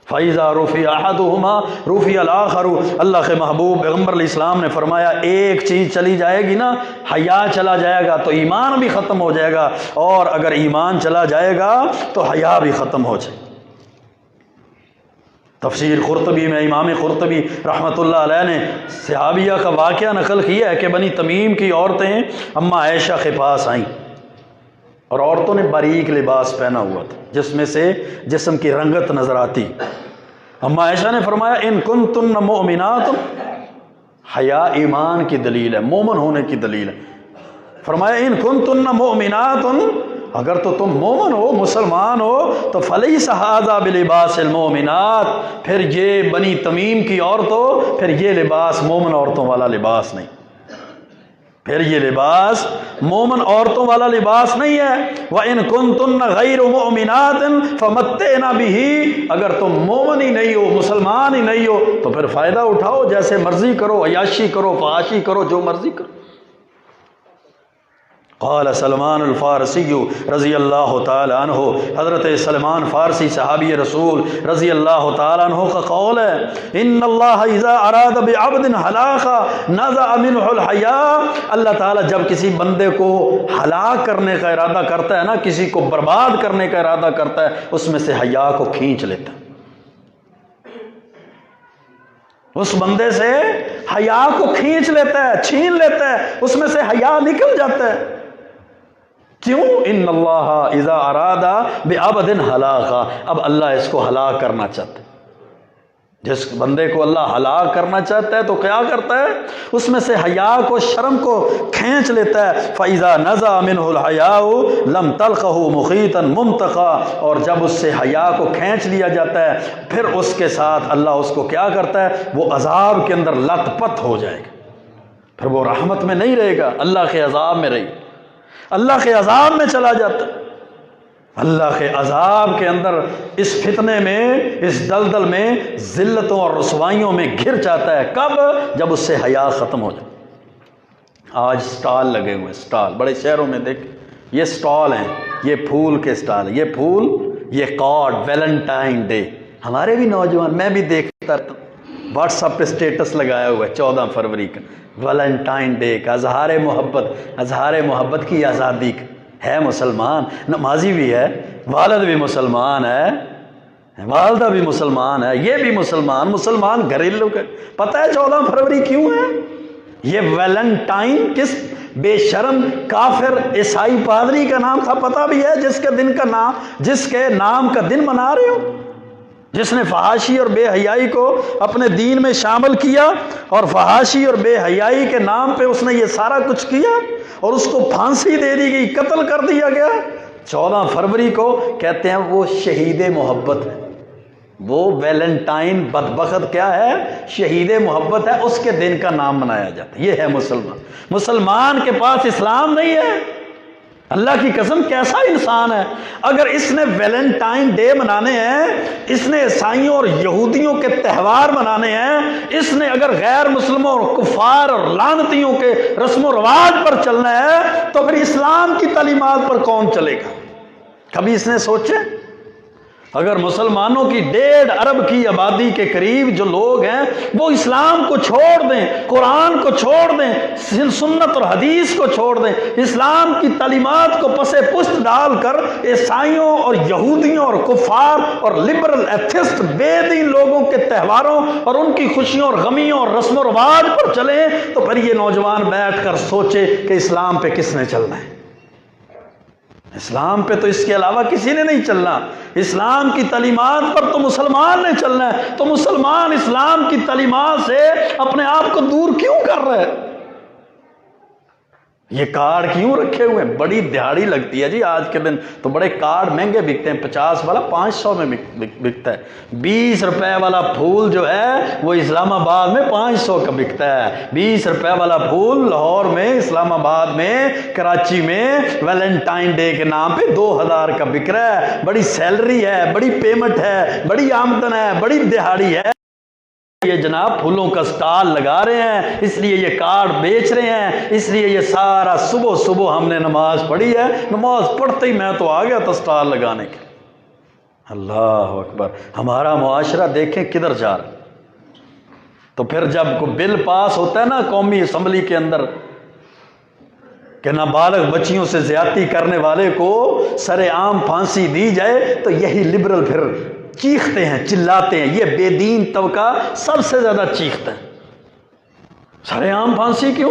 فَإِذَا رُفِعَ أَحَدُهُمَا رُفِعَ الْآخَرُ، اللہ کے محبوب پیغمبر علیہ السلام نے فرمایا ایک چیز چلی جائے گی نا، حیا چلا جائے گا تو ایمان بھی ختم ہو جائے گا، اور اگر ایمان چلا جائے گا تو حیا بھی ختم ہو جائے گا۔ تفسیر قرطبی میں امام قرطبی رحمۃ اللہ علیہ نے صحابیہ کا واقعہ نقل کیا ہے کہ بنی تمیم کی عورتیں اماں عائشہ کے پاس آئیں اور عورتوں نے باریک لباس پہنا ہوا تھا جس میں سے جسم کی رنگت نظر آتی. اماں عائشہ نے فرمایا ان کنتن مؤمنات، حیا ایمان کی دلیل ہے، مومن ہونے کی دلیل ہے. فرمایا ان کنتن مؤمنات، اگر تو تم مومن ہو، مسلمان ہو، تو فلیس ھذا بلباس المؤمنات، پھر یہ بنی تمیم کی عورتوں، پھر یہ لباس مومن عورتوں والا لباس نہیں، پھر یہ لباس مومن عورتوں والا لباس نہیں ہے. وَإِن كُنتُنَّ غَيْرُ مُؤْمِنَاتٍ فَمَتِّعْنَ بِهِ، اگر تم مومن ہی نہیں ہو، مسلمان ہی نہیں ہو، تو پھر فائدہ اٹھاؤ، جیسے مرضی کرو، عیاشی کرو، فحاشی کرو، جو مرضی کرو. قال سلمان الفارسی رضی اللہ تعالی عنہ، حضرت سلمان فارسی صحابی رسول رضی اللہ تعالی عنہ کا قول ہے ان اللہ اذا اراد بعبد ہلاکا نزع منہ الحیاء، اللہ تعالیٰ جب کسی بندے کو ہلاک کرنے کا ارادہ کرتا ہے نا، کسی کو برباد کرنے کا ارادہ کرتا ہے، اس میں سے حیا کو کھینچ لیتا ہے، اس بندے سے حیا کو کھینچ لیتا ہے، چھین لیتا ہے، اس میں سے حیا نکل جاتا ہے. کیوں؟ ان اللہ اذا اراد بعبد ہلاکا، اب اللہ اس کو ہلاک کرنا چاہتا ہے. جس بندے کو اللہ ہلاک کرنا چاہتا ہے تو کیا کرتا ہے؟ اس میں سے حیا کو، شرم کو کھینچ لیتا ہے. فاذا نزع منه الحیاء لم تلقه مخیطا ممتقا، اور جب اس سے حیا کو کھینچ لیا جاتا ہے، پھر اس کے ساتھ اللہ اس کو کیا کرتا ہے؟ وہ عذاب کے اندر لت پت ہو جائے گا، پھر وہ رحمت میں نہیں رہے گا، اللہ کے عذاب میں رہے گا، اللہ کے عذاب میں چلا جاتا ہے. اللہ کے عذاب کے اندر، اس فتنے میں، اس دلدل میں، ذلتوں اور رسوائیوں میں گر جاتا ہے. کب؟ جب اس سے حیا ختم ہو جائے. آج سٹال لگے ہوئے، سٹال بڑے شہروں میں دیکھ، یہ سٹال ہیں، یہ پھول کے سٹال، یہ پھول، یہ کارڈ، ویلنٹائن ڈے. ہمارے بھی نوجوان، میں بھی دیکھتا تھا، واٹس ایپ پہ اسٹیٹس لگایا ہوا ہے 14 فروری کا، ویلنٹائن ڈے کا، اظہار محبت، اظہار محبت کی آزادی کا. ہے مسلمان، نمازی بھی ہے، والد بھی مسلمان ہے، والدہ بھی مسلمان ہے، یہ بھی مسلمان، مسلمان گھریلو کا. پتہ ہے 14 فروری کیوں ہے؟ یہ ویلنٹائن کس بے شرم کافر عیسائی پادری کا نام تھا، پتہ بھی ہے؟ جس کے نام کا دن منا رہے ہو، جس نے فحاشی اور بے حیائی کو اپنے دین میں شامل کیا، اور فحاشی اور بے حیائی کے نام پہ اس نے یہ سارا کچھ کیا، اور اس کو پھانسی دے دی گئی، قتل کر دیا گیا. 14 فروری کو کہتے ہیں وہ شہید محبت ہے. وہ ویلنٹائن بدبخت کیا ہے؟ شہید محبت ہے، اس کے دن کا نام منایا جاتا ہے. یہ ہے مسلمان. مسلمان کے پاس اسلام نہیں ہے. اللہ کی قسم کیسا انسان ہے؟ اگر اس نے ویلنٹائن ڈے منانے ہیں، اس نے عیسائیوں اور یہودیوں کے تہوار منانے ہیں، اس نے اگر غیر مسلموں اور کفار اور لعنتیوں کے رسم و رواج پر چلنا ہے، تو پھر اسلام کی تعلیمات پر کون چلے گا؟ کبھی اس نے سوچے؟ اگر مسلمانوں کی 1.5 ارب کی آبادی کے قریب جو لوگ ہیں وہ اسلام کو چھوڑ دیں، قرآن کو چھوڑ دیں، سنت اور حدیث کو چھوڑ دیں، اسلام کی تعلیمات کو پس پشت ڈال کر عیسائیوں اور یہودیوں اور کفار اور لبرل ایتھسٹ بے دین لوگوں کے تہواروں اور ان کی خوشیوں اور غمیوں اور رسم و رواج پر چلیں، تو پھر یہ نوجوان بیٹھ کر سوچے کہ اسلام پہ کس نے چلنا ہے؟ اسلام پہ تو اس کے علاوہ کسی نے نہیں چلنا. اسلام کی تعلیمات پر تو مسلمان نے چلنا ہے. تو مسلمان اسلام کی تعلیمات سے اپنے آپ کو دور کیوں کر رہے ہیں؟ یہ کارڈ کیوں رکھے ہوئے ہیں؟ بڑی دہاڑی لگتی ہے جی آج کے دن تو بڑے کارڈ مہنگے بکتے ہیں. 50 والا 500 میں بکتا ہے. 20 روپے والا پھول جو ہے وہ اسلام آباد میں 500 کا بکتا ہے. 20 روپے والا پھول لاہور میں، اسلام آباد میں، کراچی میں ویلنٹائن ڈے کے نام پہ 2000 کا بک رہا ہے. بڑی سیلری ہے، بڑی پیمنٹ ہے، بڑی آمدن ہے، بڑی دہاڑی ہے. یہ جناب پھولوں کا سٹال لگا رہے ہیں، اس لیے یہ کارڈ بیچ رہے ہیں، اس لیے یہ سارا صبح ہم نے نماز پڑھی ہے، نماز پڑھتے ہی میں تو آ گیا تھا سٹال لگانے کے. اللہ اکبر. ہمارا معاشرہ دیکھیں کدھر جا رہا ہے. تو پھر جب کوئی بل پاس ہوتا ہے نا قومی اسمبلی کے اندر کہ نابالغ بچیوں سے زیادتی کرنے والے کو سر عام پھانسی دی جائے، تو یہی لبرل پھر چیختے ہیں، چلاتے ہیں، یہ بے دین طبقہ سب سے زیادہ چیختا ہے۔ سر عام پھانسی کیوں؟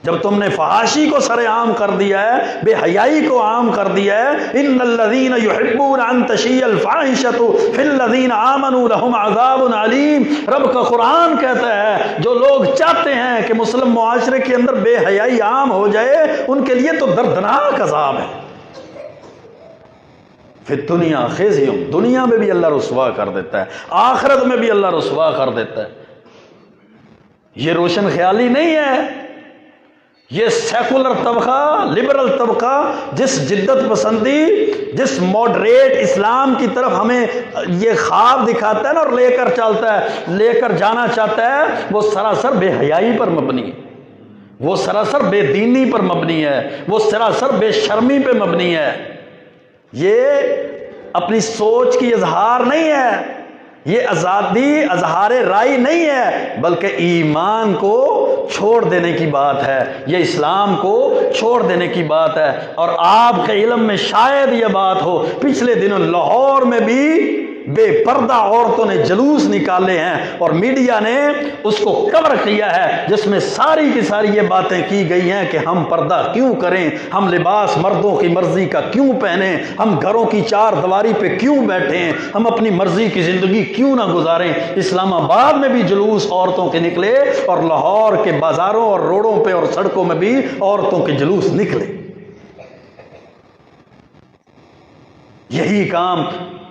جب تم نے فحاشی کو سر عام کر دیا ہے، بے حیائی کو عام کر دیا ہے، ان الذین یحبون ان تشیع الفاحشۃ فی الذین آمنوا لہم عذاب علیم، رب کا قرآن کہتا ہے جو لوگ چاہتے ہیں کہ مسلم معاشرے کے اندر بے حیائی عام ہو جائے، ان کے لیے تو دردناک عذاب ہے۔ پھر دنیا خزی، دنیا میں بھی اللہ رسوا کر دیتا ہے، آخرت میں بھی اللہ رسوا کر دیتا ہے۔ یہ روشن خیالی نہیں ہے، یہ سیکولر طبقہ، لبرل طبقہ جس جدت پسندی، جس ماڈریٹ اسلام کی طرف ہمیں یہ خواب دکھاتا ہے نا اور لے کر چلتا ہے، لے کر جانا چاہتا ہے، وہ سراسر بے حیائی پر مبنی ہے، وہ سراسر بے دینی پر مبنی ہے، وہ سراسر بے شرمی پہ مبنی ہے۔ یہ اپنی سوچ کی اظہار نہیں ہے، یہ آزادی اظہار رائے نہیں ہے، بلکہ ایمان کو چھوڑ دینے کی بات ہے، یہ اسلام کو چھوڑ دینے کی بات ہے۔ اور آپ کے علم میں شاید یہ بات ہو، پچھلے دنوں لاہور میں بھی بے پردہ عورتوں نے جلوس نکالے ہیں اور میڈیا نے اس کو کور کیا ہے، جس میں ساری کی ساری یہ باتیں کی گئی ہیں کہ ہم پردہ کیوں کریں، ہم لباس مردوں کی مرضی کا کیوں پہنیں، ہم گھروں کی چار دیواری پہ کیوں بیٹھیں، ہم اپنی مرضی کی زندگی کیوں نہ گزاریں۔ اسلام آباد میں بھی جلوس عورتوں کے نکلے اور لاہور کے بازاروں اور روڈوں پہ اور سڑکوں میں بھی عورتوں کے جلوس نکلے۔ یہی کام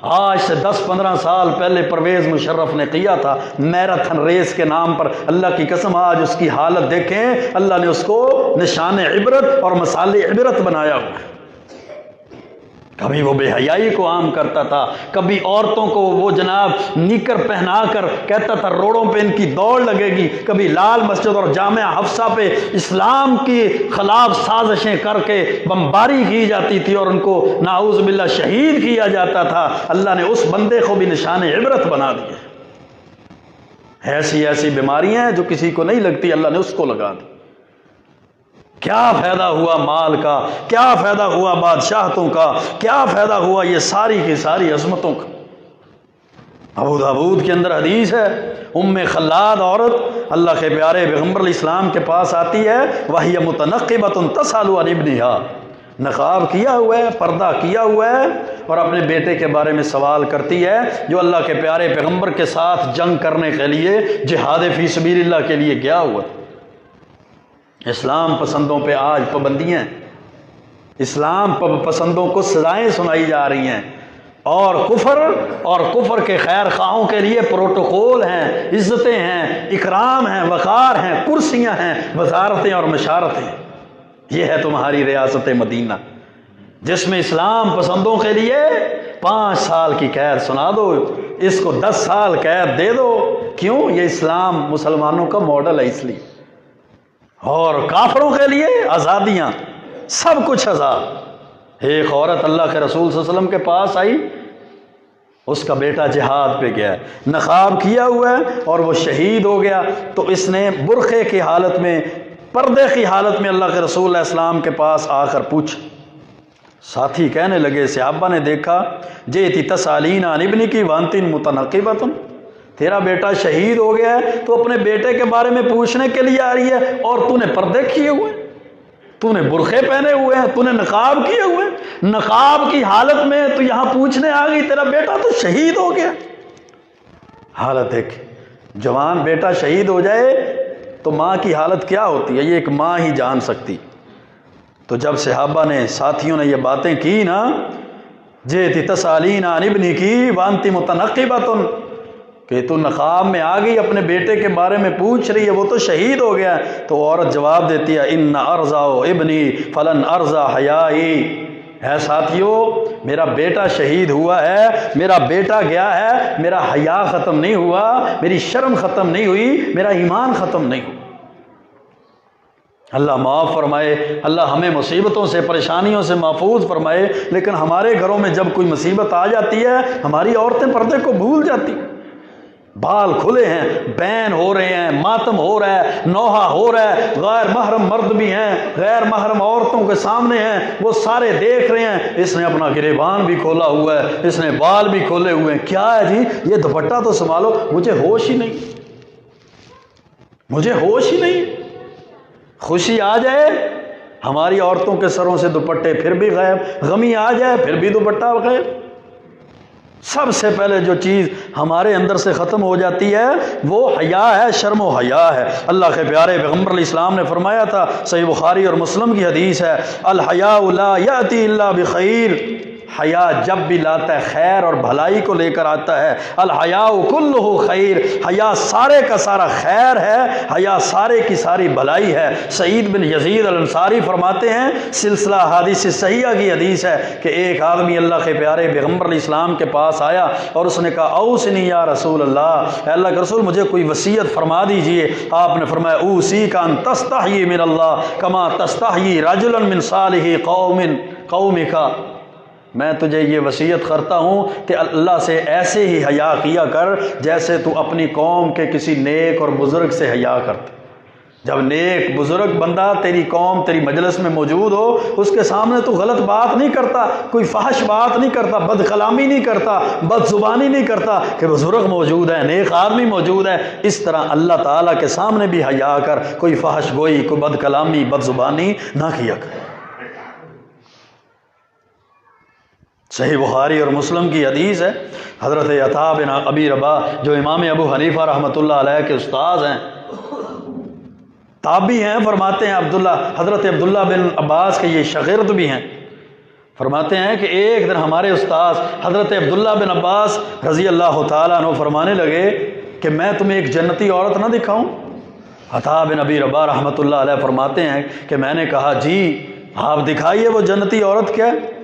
آج سے 10-15 سال پہلے پرویز مشرف نے کیا تھا، میراتھن ریس کے نام پر۔ اللہ کی قسم آج اس کی حالت دیکھیں، اللہ نے اس کو نشان عبرت اور مثال عبرت بنایا ہوا ہے۔ کبھی وہ بے حیائی کو عام کرتا تھا، کبھی عورتوں کو وہ جناب نیکر پہنا کر کہتا تھا روڈوں پہ ان کی دوڑ لگے گی، کبھی لال مسجد اور جامعہ حفصہ پہ اسلام کی خلاف سازشیں کر کے بمباری کی جاتی تھی اور ان کو نعوذ باللہ شہید کیا جاتا تھا۔ اللہ نے اس بندے کو بھی نشان عبرت بنا دیا۔ ایسی ایسی بیماریاں ہیں جو کسی کو نہیں لگتی، اللہ نے اس کو لگا دی۔ کیا فائدہ ہوا مال کا، کیا فائدہ ہوا بادشاہتوں کا، کیا فائدہ ہوا یہ ساری کی ساری عظمتوں کا۔ ابو داؤد کے اندر حدیث ہے، خلاد عورت اللہ کے پیارے پیغمبر علیہ السلام کے پاس آتی ہے، وَهِيَ مُتَنَقِّبَةٌ تَسْأَلُ عَنِ ابْنِهَا، نقاب کیا ہوا ہے، پردہ کیا ہوا ہے، اور اپنے بیٹے کے بارے میں سوال کرتی ہے جو اللہ کے پیارے پیغمبر کے ساتھ جنگ کرنے کے لیے، جہاد فی سبیل اللہ کے لیے گیا ہوا ہے۔ اسلام پسندوں پہ آج پابندیاں، اسلام پسندوں کو سزائیں سنائی جا رہی ہیں، اور کفر کے خیر خواہوں کے لیے پروٹوکول ہیں، عزتیں ہیں، اکرام ہیں، وقار ہیں، کرسیاں ہیں، وزارتیں اور مشارتیں۔ یہ ہے تمہاری ریاست مدینہ، جس میں اسلام پسندوں کے لیے 5 سال کی قید سنا دو، اس کو 10 سال قید دے دو۔ کیوں؟ یہ اسلام مسلمانوں کا ماڈل ہے اس لیے۔ اور کافروں کے لیے آزادیاں، سب کچھ آزاد۔ ایک عورت اللہ کے رسول صلی اللہ علیہ وسلم کے پاس آئی، اس کا بیٹا جہاد پہ گیا ہے، نقاب کیا ہوا ہے اور وہ شہید ہو گیا، تو اس نے برقعے کی حالت میں، پردے کی حالت میں اللہ کے رسول علیہ السلام کے پاس آ کر پوچھا۔ ساتھی کہنے لگے، صحابہ نے دیکھا، جئتی تسالین عن ابنک وانت متنقبۃ، تیرا بیٹا شہید ہو گیا ہے تو اپنے بیٹے کے بارے میں پوچھنے کے لیے آ رہی ہے، اور تو نے پردے کیے ہوئے، تو نے برقعے پہنے ہوئے ہیں، تو نے نقاب کیے ہوئے، نقاب کی حالت میں تو یہاں پوچھنے آ گئی، تیرا بیٹا تو شہید ہو گیا۔ حالت ایک جوان بیٹا شہید ہو جائے تو ماں کی حالت کیا ہوتی ہے، یہ ایک ماں ہی جان سکتی۔ تو جب صحابہ نے، ساتھیوں نے یہ باتیں کی نا، جئتی تسالین عن ابنک وانت متنقبۃ، کہ تو نقاب میں آ گئی، اپنے بیٹے کے بارے میں پوچھ رہی ہے، وہ تو شہید ہو گیا۔ تو عورت جواب دیتی ہے، ان ارضع ابنی فلن ارضع حیائی، ہے ساتھیو، میرا بیٹا شہید ہوا ہے، میرا بیٹا گیا ہے، میرا حیا ختم نہیں ہوا، میری شرم ختم نہیں ہوئی، میرا ایمان ختم نہیں ہوا۔ اللہ معاف فرمائے، اللہ ہمیں مصیبتوں سے، پریشانیوں سے محفوظ فرمائے، لیکن ہمارے گھروں میں جب کوئی مصیبت آ جاتی ہے، ہماری عورتیں پردے کو بھول جاتی، بال کھلے ہیں، بین ہو رہے ہیں، ماتم ہو رہا ہے، نوحہ ہو رہا ہے، غیر محرم مرد بھی ہیں، غیر محرم عورتوں کے سامنے ہیں، وہ سارے دیکھ رہے ہیں، اس نے اپنا گریبان بھی کھولا ہوا ہے، اس نے بال بھی کھولے ہوئے ہیں، کیا ہے جی یہ دوپٹہ تو سنبھالو، مجھے ہوش ہی نہیں، مجھے ہوش ہی نہیں۔ خوشی آ جائے ہماری عورتوں کے سروں سے دوپٹے پھر بھی غائب، غمی آ جائے پھر بھی دوپٹہ غائب۔ سب سے پہلے جو چیز ہمارے اندر سے ختم ہو جاتی ہے وہ حیا ہے، شرم و حیا ہے۔ اللہ کے پیارے پیغمبر علیہ السلام نے فرمایا تھا، صحیح بخاری اور مسلم کی حدیث ہے، الحیاء لا یأتی الا بخیر، حیا جب بھی لاتا ہے خیر اور بھلائی کو لے کر آتا ہے۔ الحیاء کلہ خیر، حیا سارے کا سارا خیر ہے، حیا سارے کی ساری بھلائی ہے۔ سعید بن یزید الانصاری فرماتے ہیں، سلسلہ حدیث صحیحہ کی حدیث ہے کہ ایک آدمی اللہ کے پیارے پیغمبر علیہ السلام کے پاس آیا اور اس نے کہا اوصنی یا رسول اللہ، اے اللہ کے رسول مجھے کوئی وصیت فرما دیجئے۔ آپ نے فرمایا اوصیک ان تستحیی من اللہ کما تستحیی رجلا من صالح قومک، میں تجھے یہ وصیت کرتا ہوں کہ اللہ سے ایسے ہی حیا کیا کر جیسے تو اپنی قوم کے کسی نیک اور بزرگ سے حیا کرتا۔ جب نیک بزرگ بندہ تیری قوم تیری مجلس میں موجود ہو، اس کے سامنے تو غلط بات نہیں کرتا، کوئی فحش بات نہیں کرتا، بد کلامی نہیں کرتا، بد زبانی نہیں کرتا کہ بزرگ موجود ہے، نیک آدمی موجود ہے۔ اس طرح اللہ تعالیٰ کے سامنے بھی حیا کر، کوئی فحش گوئی، کوئی بد کلامی بد زبانی نہ کیا کر۔ صحیح بخاری اور مسلم کی حدیث ہے، حضرت عطا بن ابی رباح جو امام ابو حنیفہ رحمۃ اللہ علیہ کے استاذ ہیں، تابعی ہیں، فرماتے ہیں حضرت عبداللہ بن عباس کے یہ شاگرد بھی ہیں، فرماتے ہیں کہ ایک دن ہمارے استاذ حضرت عبداللہ بن عباس رضی اللہ تعالیٰ عنہ فرمانے لگے کہ میں تمہیں ایک جنتی عورت نہ دکھاؤں؟ عطا بن ابی رباح رحمۃ اللہ علیہ فرماتے ہیں کہ میں نے کہا جی آپ دکھائیے وہ جنتی عورت کیا ہے؟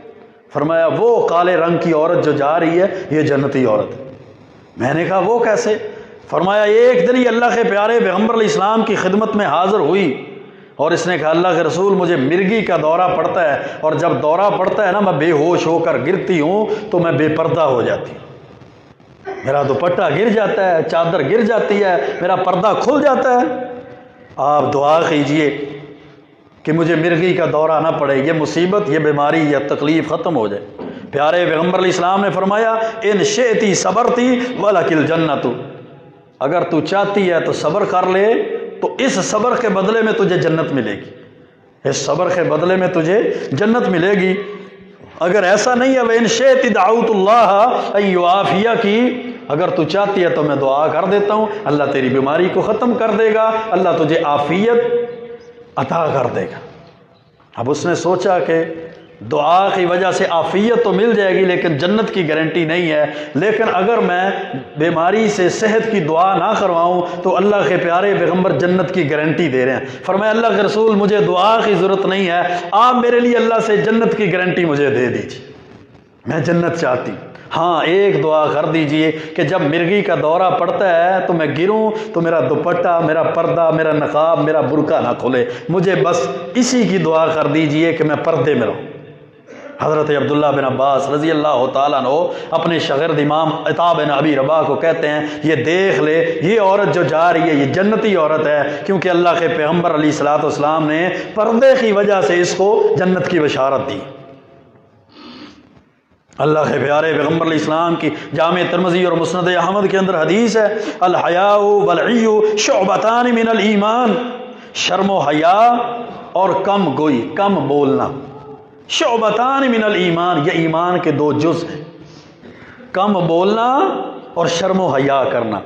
فرمایا وہ کالے رنگ کی عورت جو جا رہی ہے یہ جنتی عورت ہے۔ میں نے کہا وہ کیسے؟ فرمایا ایک دن یہ اللہ کے پیارے پیغمبر علیہ السلام کی خدمت میں حاضر ہوئی اور اس نے کہا اللہ کے رسول مجھے مرگی کا دورہ پڑتا ہے، اور جب دورہ پڑتا ہے نا میں بے ہوش ہو کر گرتی ہوں تو میں بے پردہ ہو جاتی ہوں، میرا دوپٹہ گر جاتا ہے، چادر گر جاتی ہے، میرا پردہ کھل جاتا ہے، آپ دعا کیجئے کہ مجھے مرغی کا دورہ نہ پڑے، یہ مصیبت یہ بیماری یہ تکلیف ختم ہو جائے۔ پیارے پیغمبر علیہ السلام نے فرمایا ان شئتی صبرتی ولک الجنت، اگر تو چاہتی ہے تو صبر کر لے تو اس صبر کے بدلے میں تجھے جنت ملے گی، اس صبر کے بدلے میں تجھے جنت ملے گی۔ اگر ایسا نہیں ہے وَإِن شِئْتِ دَعَوْتُ اللَّهَ أَن يُعَافِيَكِ، اگر تو چاہتی ہے تو میں دعا کر دیتا ہوں اللہ تیری بیماری کو ختم کر دے گا، اللہ تجھے عافیت عطا کر دے گا۔ اب اس نے سوچا کہ دعا کی وجہ سے عافیت تو مل جائے گی لیکن جنت کی گارنٹی نہیں ہے، لیکن اگر میں بیماری سے صحت کی دعا نہ کرواؤں تو اللہ کے پیارے پیغمبر جنت کی گارنٹی دے رہے ہیں۔ فرمایا اللہ کے رسول مجھے دعا کی ضرورت نہیں ہے، آپ میرے لیے اللہ سے جنت کی گارنٹی مجھے دے دیجیے، میں جنت چاہتی ہوں۔ ہاں ایک دعا کر دیجئے کہ جب مرغی کا دورہ پڑتا ہے تو میں گروں تو میرا دوپٹہ میرا پردہ میرا نقاب میرا برقع نہ کھلے، مجھے بس اسی کی دعا کر دیجئے کہ میں پردے میں رہوں۔ حضرت عبداللہ بن عباس رضی اللہ تعالیٰ عنہ اپنے شاگرد امام عطا بن ابی رباح کو کہتے ہیں یہ دیکھ لے یہ عورت جو جا رہی ہے یہ جنتی عورت ہے، کیونکہ اللہ کے پیغمبر علیہ الصلوۃ والسلام نے پردے کی وجہ سے اس کو جنت کی بشارت دی۔ اللہ کے پیارے پیغمبر علیہ السلام کی جامع ترمذی اور مسند احمد کے اندر حدیث ہے الحیاء والعی شعبتان من الایمان، شرم و حیا اور کم گوئی کم بولنا، شعبتان من الایمان یہ ایمان کے دو جز ہیں، کم بولنا اور شرم و حیا کرنا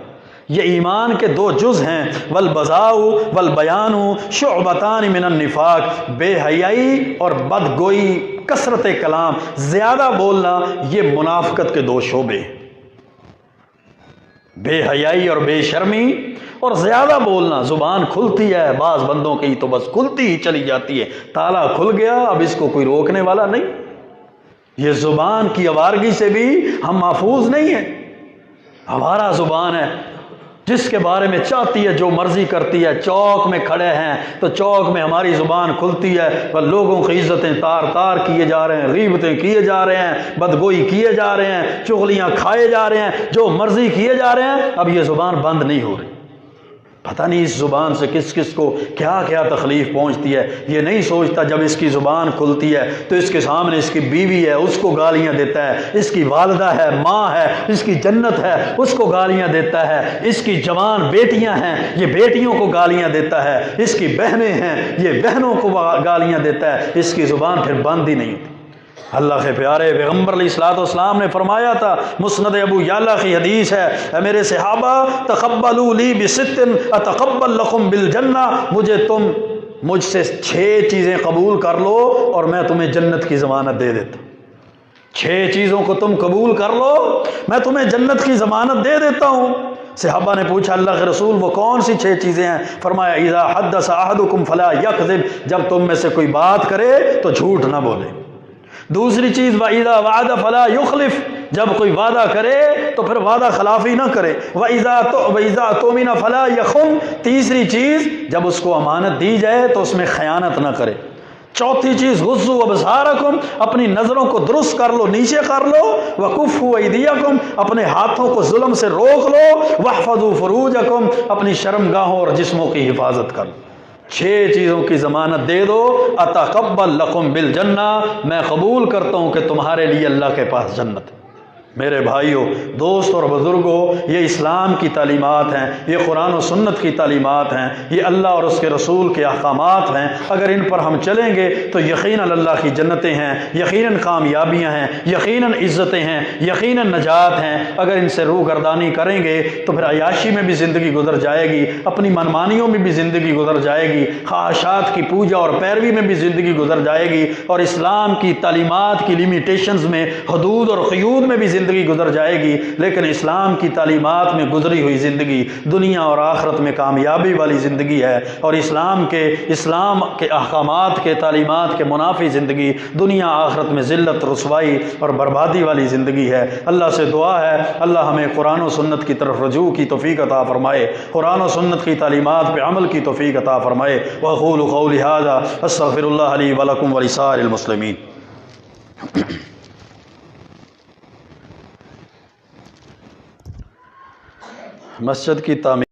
یہ ایمان کے دو جز ہیں۔ والبذاء والبیان شعبتان من النفاق، بے حیائی اور بد گوئی کثرت کلام زیادہ بولنا یہ منافقت کے دو شعبے ہیں، بے حیائی اور بے شرمی اور زیادہ بولنا، زبان کھلتی ہے بعض بندوں کی تو بس کھلتی ہی چلی جاتی ہے، تالا کھل گیا اب اس کو کوئی روکنے والا نہیں۔ یہ زبان کی آوارگی سے بھی ہم محفوظ نہیں ہیں، ہمارا زبان ہے جس کے بارے میں چاہتی ہے جو مرضی کرتی ہے. چوک میں کھڑے ہیں تو چوک میں ہماری زبان کھلتی ہے پر لوگوں کی عزتیں تار تار کیے جا رہے ہیں, غیبتیں کیے جا رہے ہیں, بدگوئی کیے جا رہے ہیں, چغلیاں کھائے جا رہے ہیں, جو مرضی کیے جا رہے ہیں. اب یہ زبان بند نہیں ہو رہی. پتہ نہیں اس زبان سے کس کس کو کیا کیا تکلیف پہنچتی ہے. یہ نہیں سوچتا جب اس کی زبان کھلتی ہے تو اس کے سامنے اس کی بیوی ہے, اس کو گالیاں دیتا ہے, اس کی والدہ ہے, ماں ہے, اس کی جنت ہے, اس کو گالیاں دیتا ہے, اس کی جوان بیٹیاں ہیں, یہ بیٹیوں کو گالیاں دیتا ہے, اس کی بہنیں ہیں, یہ بہنوں کو گالیاں دیتا ہے. اس کی زبان پھر بند ہی نہیں ہوتی. اللہ کے پیارے پیغمبر علیہ الصلوۃ والسلام نے فرمایا تھا, مسند ابو یعلا کی حدیث ہے, اے میرے صحابہ تقبلوا لی بست اتقبل لکم بالجنہ, مجھ سے 6 چیزیں قبول کر لو اور میں تمہیں جنت کی ضمانت دے دیتا ہوں. 6 چیزوں کو تم قبول کر لو میں تمہیں جنت کی ضمانت دے دیتا ہوں. صحابہ نے پوچھا اللہ کے رسول وہ کون سی 6 چیزیں ہیں؟ فرمایا اذا حدث احدکم فلا یکذب, جب تم میں سے کوئی بات کرے تو جھوٹ نہ بولے. دوسری چیز وَإِذَا وَعَدَ فَلَا يُخْلِفْ, جب کوئی وعدہ کرے تو پھر وعدہ خلافی نہ کرے. وَإِذَا اؤْتُمِنَ فَلَا يَخُنْ, تیسری چیز جب اس کو امانت دی جائے تو اس میں خیانت نہ کرے. چوتھی چیز غضوا ابصارکم, اپنی نظروں کو درست کر لو, نیچے کر لو. وکفوا ایدیکم, اپنے ہاتھوں کو ظلم سے روک لو. واحفظوا فروجکم, اپنی شرمگاہوں اور جسموں کی حفاظت کر لو. 6 چیزوں کی ضمانت دے دو. اتقبل لکم بالجنہ, میں قبول کرتا ہوں کہ تمہارے لیے اللہ کے پاس جنت ہے. میرے بھائیوں, دوست اور بزرگوں, یہ اسلام کی تعلیمات ہیں, یہ قرآن و سنت کی تعلیمات ہیں, یہ اللہ اور اس کے رسول کے احکامات ہیں. اگر ان پر ہم چلیں گے تو یقیناً اللہ کی جنتیں ہیں, یقیناً کامیابیاں ہیں, یقیناً عزتیں ہیں, یقیناً نجات ہیں. اگر ان سے روگردانی کریں گے تو پھر عیاشی میں بھی زندگی گزر جائے گی, اپنی منمانیوں میں بھی زندگی گزر جائے گی, خواہشات کی پوجا اور پیروی میں بھی زندگی گزر جائے گی, اور اسلام کی تعلیمات کی لیمیٹیشنز میں, حدود اور قیود میں بھی زندگی گزر جائے گی. لیکن اسلام کی تعلیمات میں گزری ہوئی زندگی دنیا اور آخرت میں کامیابی والی زندگی ہے, اور اسلام کے احکامات کے تعلیمات کے منافی زندگی دنیا آخرت میں ذلت, رسوائی اور بربادی والی زندگی ہے. اللہ سے دعا ہے اللہ ہمیں قرآن و سنت کی طرف رجوع کی توفیق عطا فرمائے, قرآن و سنت کی تعلیمات پہ عمل کی توفیق عطا فرمائے. وأقول قولي هذا استغفر الله لي ولكم ولسائر المسلمين. مسجد کی تعمیر